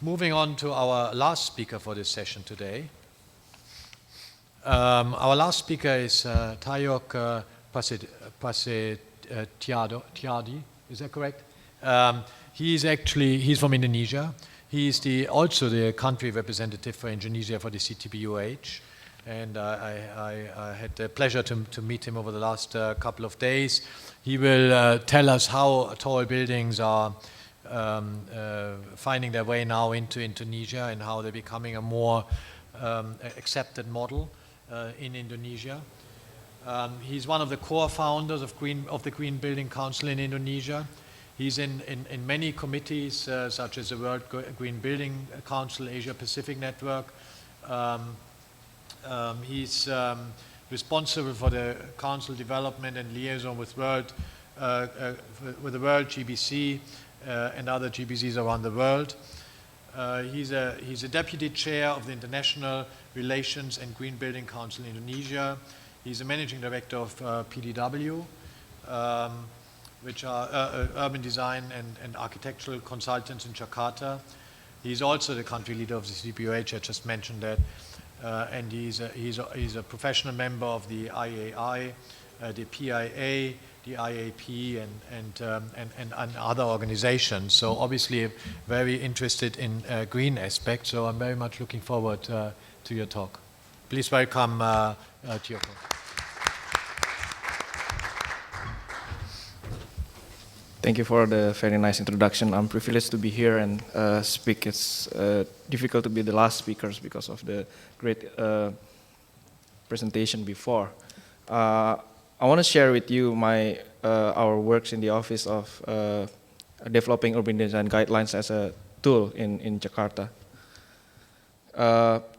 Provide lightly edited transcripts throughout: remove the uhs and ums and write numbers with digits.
Moving on to our last speaker for this session today. Our last speaker is Tiyok Prasetyoadi. Is that correct? He's from Indonesia. He's also the country representative for Indonesia for the CTBUH. And I had the pleasure to meet him over the last couple of days. He will tell us how tall buildings are finding their way now into Indonesia and how they're becoming a more accepted model in Indonesia. He's one of the core founders of the Green Building Council in Indonesia. He's in many committees such as the World Green Building Council, Asia Pacific Network. He's responsible for the council development and liaison with the World GBC and other GBCs around the world. He's a deputy chair of the International Relations and Green Building Council in Indonesia. He's a managing director of PDW, which are urban design and architectural consultants in Jakarta. He's also the country leader of the CTBUH, I just mentioned that. And he's a professional member of the IAI, the PIA, the IAP, and other organizations. So obviously very interested in green aspects. So I'm very much looking forward to your talk. Please welcome Tiyok. Thank you for the very nice introduction. I'm privileged to be here and speak. It's difficult to be the last speakers because of the great presentation before. I want to share with you our works in the office of developing urban design guidelines as a tool in Jakarta.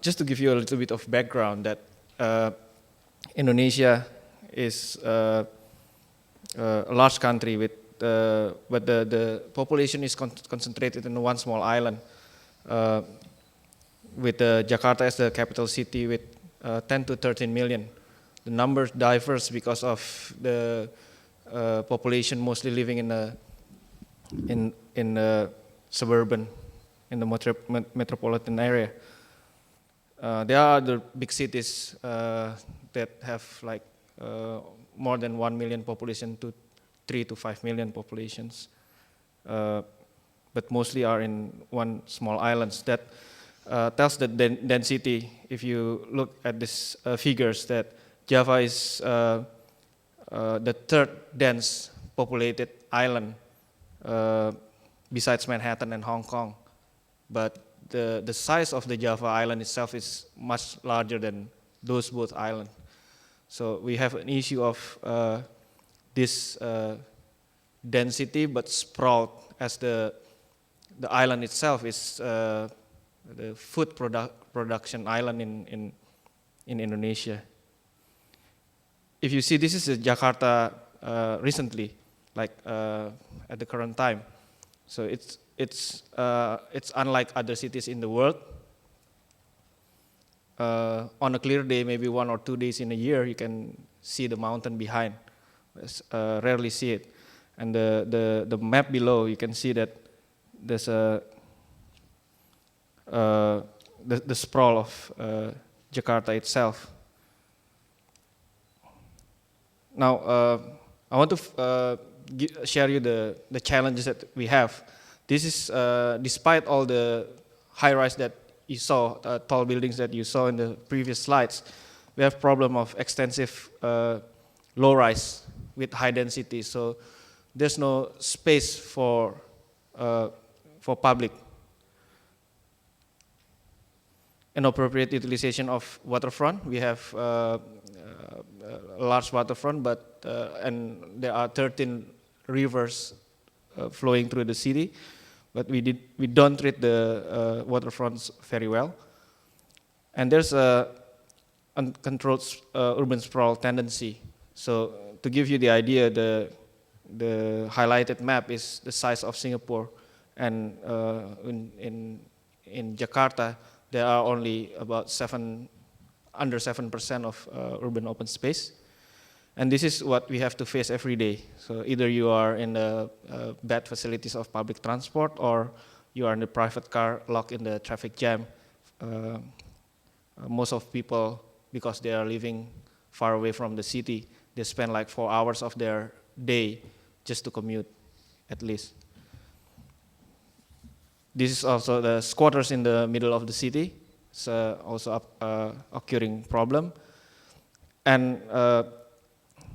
Just to give you a little bit of background, that Indonesia is a large country with but the population is concentrated in one small island, with Jakarta as the capital city with 10 to 13 million. The numbers diverse because of the population mostly living in the suburban, in the metropolitan area. There are other big cities that have like more than 1 million population to 3 to 5 million populations, but mostly are in one small islands. That tells the density. If you look at these figures, that Java is the third dense populated island besides Manhattan and Hong Kong. But the size of the Java island itself is much larger than those both islands. So we have an issue of this density, but sprawl, as the island itself is the food production island in Indonesia. If you see, this is Jakarta recently, like at the current time. So it's unlike other cities in the world. On a clear day, maybe 1 or 2 days in a year, you can see the mountain behind. Rarely see it. And the map below, you can see that there's the sprawl of Jakarta itself. Now, I want to share you the challenges that we have. This is despite all the high-rise that you saw, tall buildings that you saw in the previous slides, we have problem of extensive low-rise with high density. So there's no space for public. Inappropriate utilization of waterfront. We have a large waterfront, but and there are 13 rivers flowing through the city, but we don't treat the waterfronts very well. And there's a uncontrolled urban sprawl tendency. So to give you the idea, the highlighted map is the size of Singapore, and in Jakarta there are only about under 7% of urban open space, and this is what we have to face every day. So either you are in the bad facilities of public transport, or you are in the private car, locked in the traffic jam. Most of people, because they are living far away from the city, they spend like 4 hours of their day just to commute, at least. This is also the squatters in the middle of the city. It's also a occurring problem. And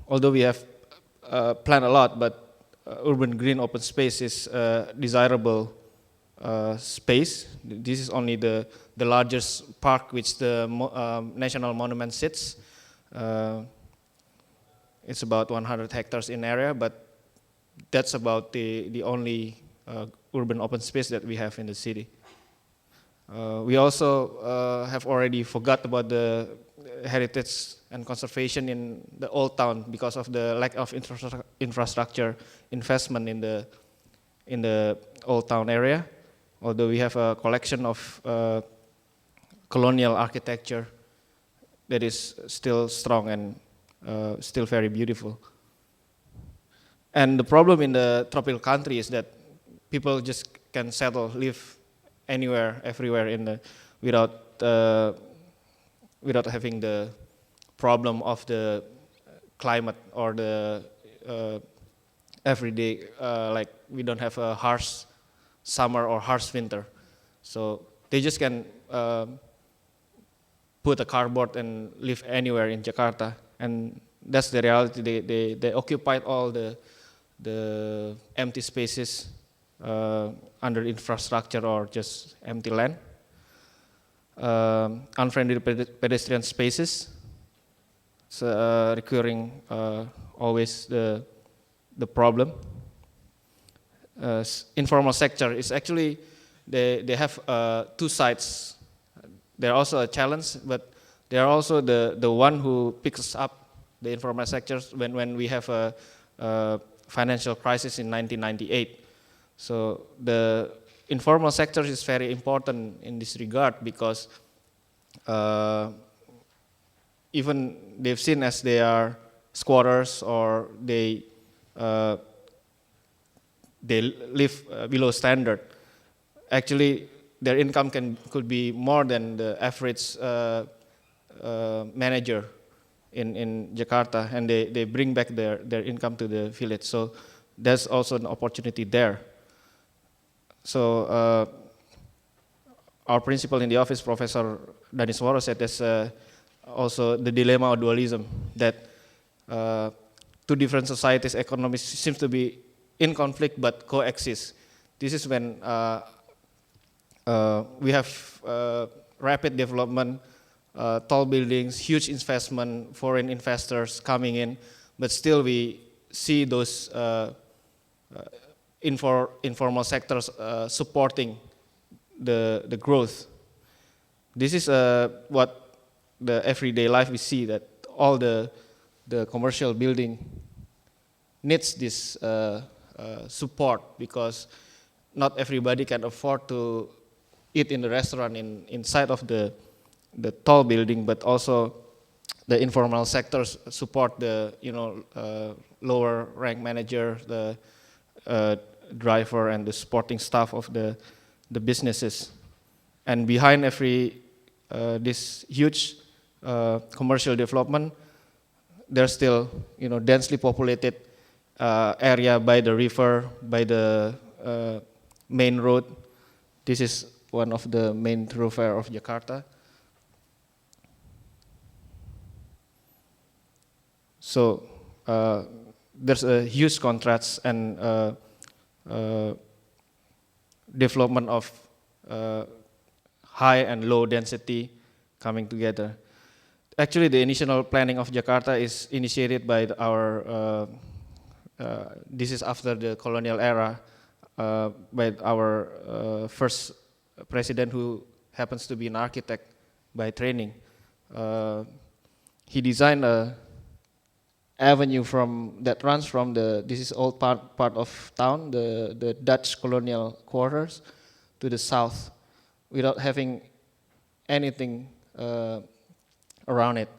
although we have planned a lot, but urban green open space is desirable space. This is only the largest park which the national monument sits. It's about 100 hectares in area, but that's about the only urban open space that we have in the city. We also have already forgot about the heritage and conservation in the old town because of the lack of infrastructure investment in the old town area. Although we have a collection of colonial architecture that is still strong and still very beautiful. And the problem in the tropical country is that people just can settle, live anywhere, everywhere without having the problem of the climate or the everyday, like we don't have a harsh summer or harsh winter. So they just can put a cardboard and live anywhere in Jakarta. And that's the reality. They occupied all the empty spaces under infrastructure or just empty land. Unfriendly pedestrian spaces. It's recurring always the problem. Informal sector is actually, they have two sides. They're also a challenge, but they're also the one who picks up the informal sectors when we have a financial crisis in 1998. So the informal sector is very important in this regard because even they've seen as they are squatters or they live below standard. Actually, their income could be more than the average manager in Jakarta, and they bring back their income to the village. So there's also an opportunity there. So our principal in the office, Professor Daniswaro, said there's also the dilemma of dualism, that two different societies' economies seems to be in conflict but coexist. This is when we have rapid development, tall buildings, huge investment, foreign investors coming in, but still we see those informal sectors supporting the growth. This is what the everyday life we see, that all the commercial building needs this support, because not everybody can afford to eat in the restaurant inside of the tall building, but also the informal sectors support the lower rank manager, the driver, and the supporting staff of the businesses. And behind every this huge commercial development, there's still densely populated area by the river, by the main road. This is one of the main thoroughfare of Jakarta. So there's a huge contrast and development of high and low density coming together. Actually, the initial planning of Jakarta is initiated by our, this is after the colonial era, by our first president, who happens to be an architect by training. He designed a avenue that runs from this is old part of town, the Dutch colonial quarters, to the south, without having anything around it.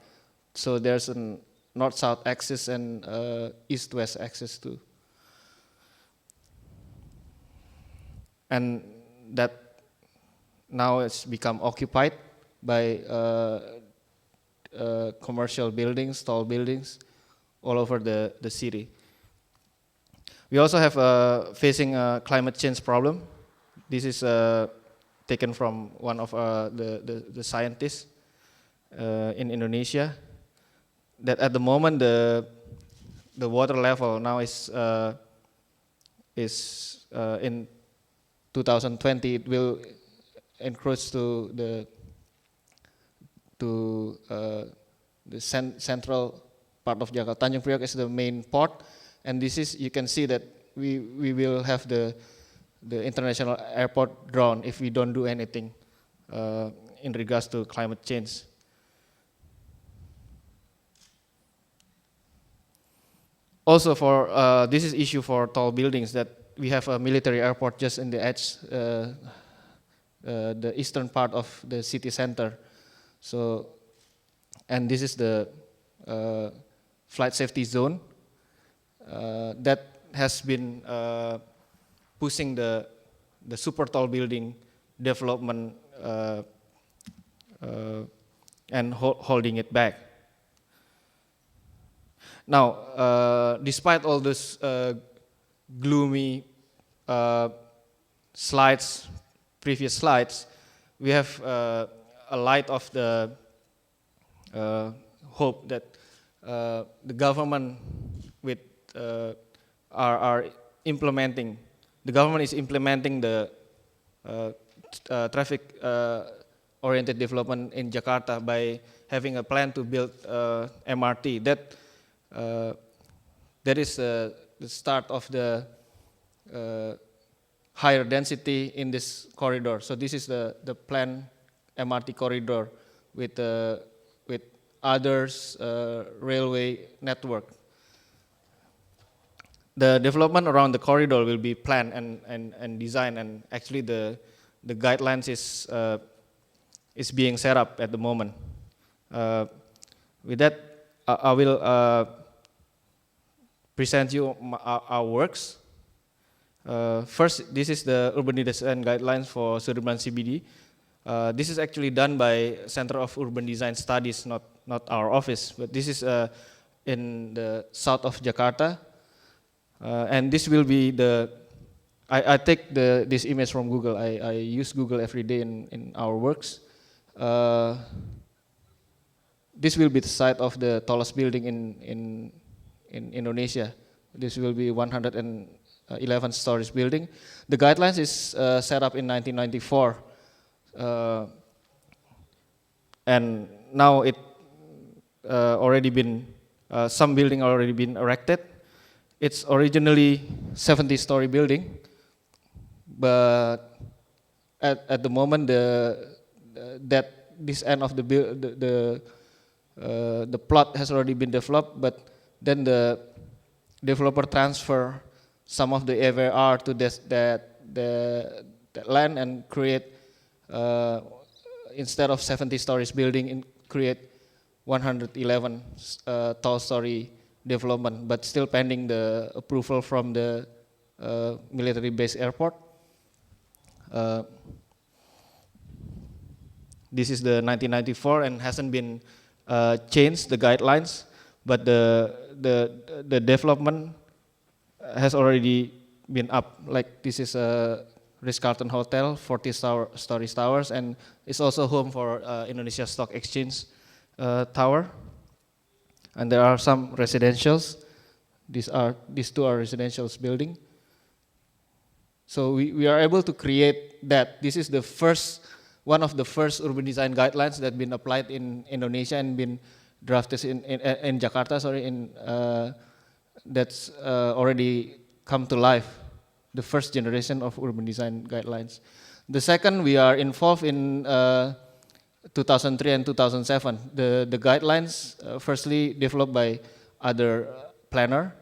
So there's a north-south axis and east-west axis too. And that now it's become occupied by commercial buildings, tall buildings, all over the city. We also have facing a climate change problem. This is taken from one of the scientists in Indonesia, that at the moment the water level now is in 2020 it will encroach to the central part of Jakarta. Tanjung Priok is the main port, and this is, you can see that we will have the international airport drawn if we don't do anything in regards to climate change. Also, for this is issue for tall buildings, that we have a military airport just in the edge, the eastern part of the city center. So, and this is the flight safety zone that has been pushing the super tall building development and holding it back. Now, despite all this gloomy previous slides, we have a light of the hope that the government with are implementing. The government is implementing the traffic oriented development in Jakarta by having a plan to build MRT. That is the start of the higher density in this corridor. So this is the planned MRT corridor with others railway network. The development around the corridor will be planned and designed, and actually the guidelines is being set up at the moment. With that, I will present you our works. First, this is the urban design guidelines for Sudirman CBD. This is actually done by Center of Urban Design Studies, not our office, but this is in the south of Jakarta. And this will be I take this image from Google. I use Google every day in our works. This will be the site of the tallest building in Indonesia. This will be 111 stories building. The guidelines is set up in 1994, and now it already been some building already been erected. It's originally 70-story building, but at the moment this end of the plot has already been developed, but then the developer transfer some of the AVR to that land and create instead of 70 stories building, create 111 tall story development, but still pending the approval from the military base airport. This is the 1994 and hasn't been changed, the guidelines, but the development has already been up. Like this is a Ritz-Carlton Hotel, 40 stories towers, and it's also home for Indonesia Stock Exchange tower. And there are some residentials. These two are residentials building. So we are able to create that. This is the one of the first urban design guidelines that been applied in Indonesia and been drafted in Jakarta. That's already come to life. The first generation of urban design guidelines. The second, we are involved in 2003 and 2007. The guidelines firstly developed by other planner,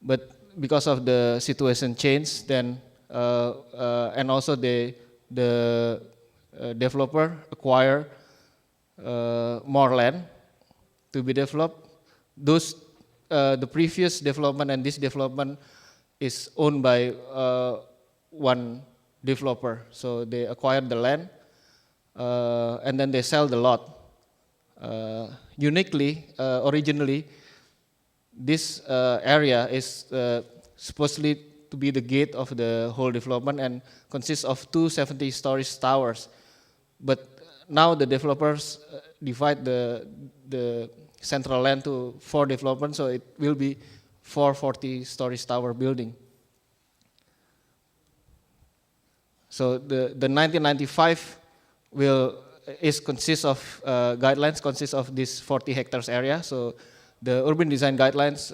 but because of the situation change, then and also the developer acquire more land to be developed. The previous development and this development is owned by one developer. So they acquired the land and then they sell the lot. Uniquely, originally, this area is supposedly to be the gate of the whole development and consists of two 70-story towers. But now the developers divide the central land to 4 developments, so it will be 4 40-story tower building. So the 1995 consists of guidelines, consists of this 40 hectares area. So the urban design guidelines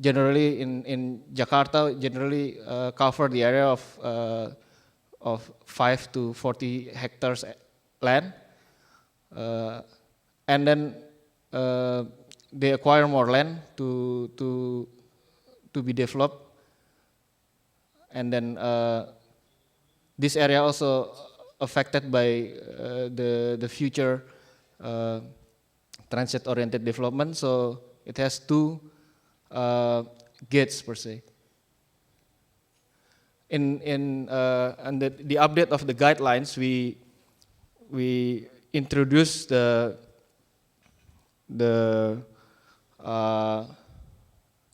generally in Jakarta generally cover the area of 5 to 40 hectares land, and then they acquire more land to be developed, and then this area also affected by the future transit-oriented development. So it has 2 gates per se. And the update of the guidelines, we introduced the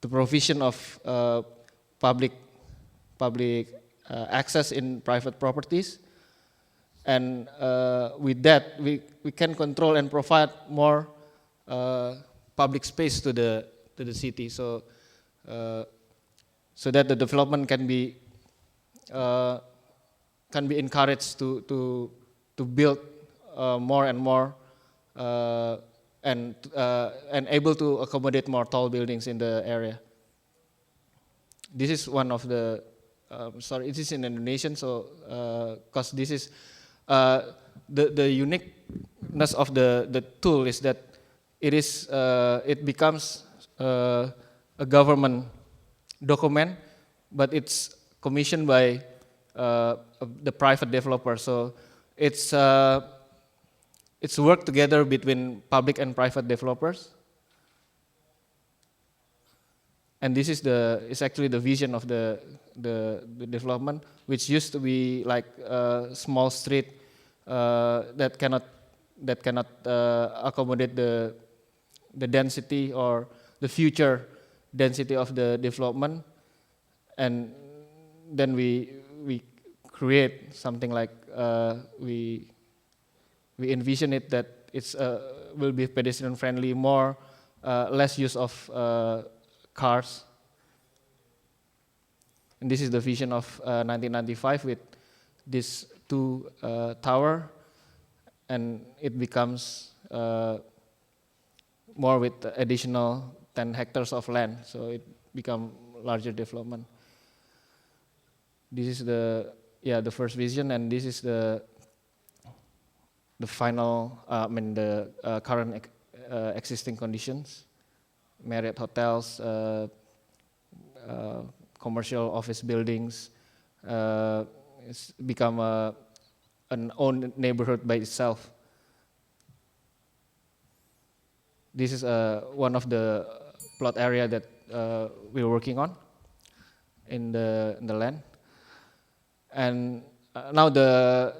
provision of public access in private properties, and with that we can control and provide more public space to the city, so that the development can be encouraged to build more and more and able to accommodate more tall buildings in the area. This is one of the it is in Indonesian, so because this is the uniqueness of the tool is that it becomes a government document, but it's commissioned by the private developer. So it's work together between public and private developers. And this is actually the vision of the development, which used to be like a small street that cannot accommodate the density or the future density of the development, and then we create something like we envision it that it's will be pedestrian friendly, more less use of cars. And this is the vision of 1995 with this 2 tower, and it becomes more with additional 10 hectares of land, so it become larger development. This is the first vision, and this is the final, the current existing conditions. Marriott hotels, commercial office buildings, it's become an own neighborhood by itself. This is one of the plot area that we're working on in the land, and now the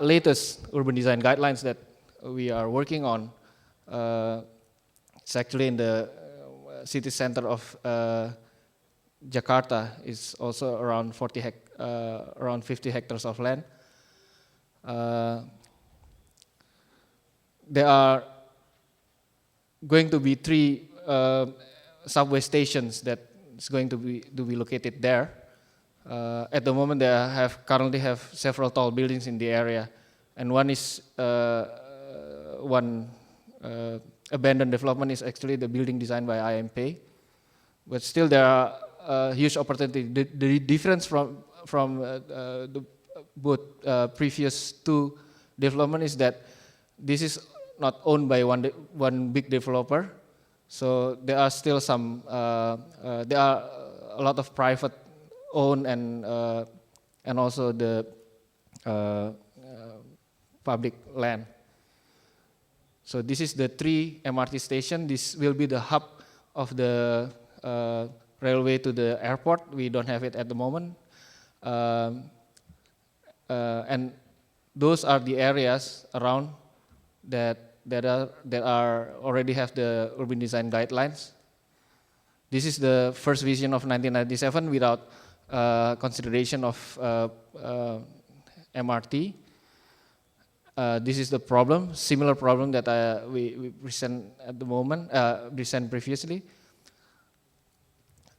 latest urban design guidelines that we are working on. It's actually in the city center of Jakarta. It's also around 50 hectares of land. There are going to be 3 subway stations that is going to be located there. At the moment, they currently have several tall buildings in the area, and one is abandoned development is actually the building designed by IMP, but still there are huge opportunity. The difference from both previous 2 development is that this is not owned by one big developer, so there are still some there are a lot of private owned and also the public land. So this is the 3 MRT station. This will be the hub of the railway to the airport. We don't have it at the moment. And those are the areas around that are already have the urban design guidelines. This is the first vision of 1997 without consideration of MRT. This is the problem, similar problem that we present at the moment, present previously.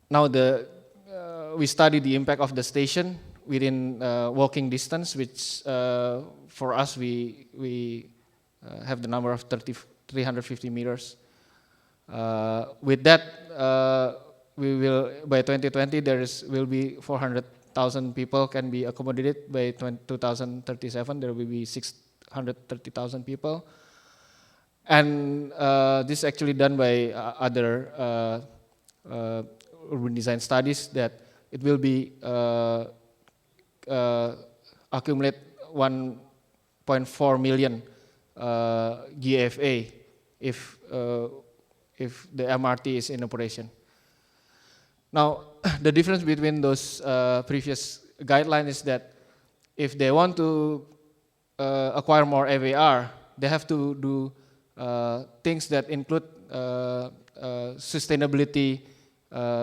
Now we study the impact of the station within walking distance, which for us we have the number of 350 meters. With that, we will by 2020 will be 400,000 people can be accommodated. By 2037 there will be 630,000 people, and this is actually done by other urban design studies that it will be accumulate 1.4 million GFA if the MRT is in operation. Now, the difference between those previous guidelines is that if they want to acquire more AVR, they have to do things that include sustainability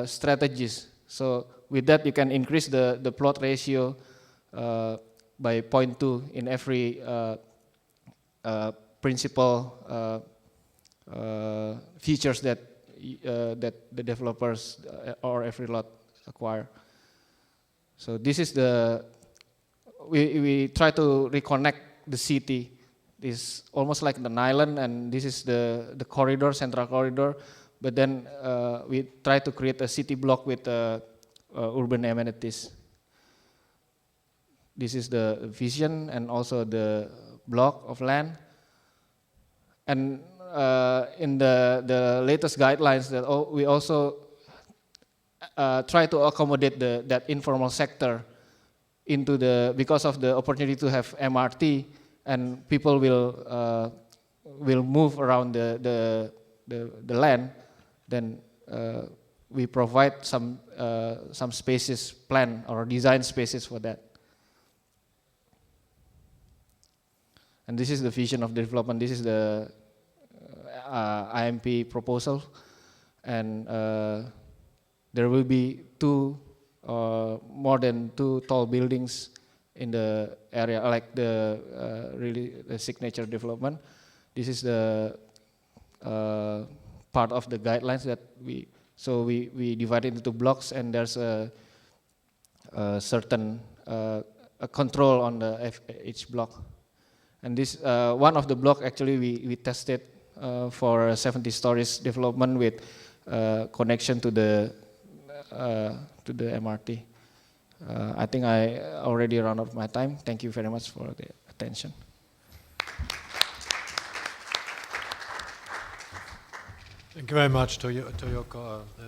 strategies. So with that, you can increase the plot ratio by 0.2 in every principal features that the developers or every lot acquire. So this is we try to reconnect the city. This almost like an island, and this is the corridor, central corridor. But then we try to create a city block with urban amenities. This is the vision and also the block of land. And in the latest guidelines, that we also try to accommodate that informal sector into because of the opportunity to have MRT, and people will move around the land. Then we provide some spaces, plan or design spaces for that. And this is the vision of the development. This is the IMP proposal, and there will be more than 2 tall buildings in the area, like really the signature development. This is the part of the guidelines that we divide it into blocks, and there's a certain control on each block. And this one of the block actually we tested for 70 stories development with connection to the MRT. I think I already run out of my time. Thank you very much for the attention. Thank you very much, Tiyok.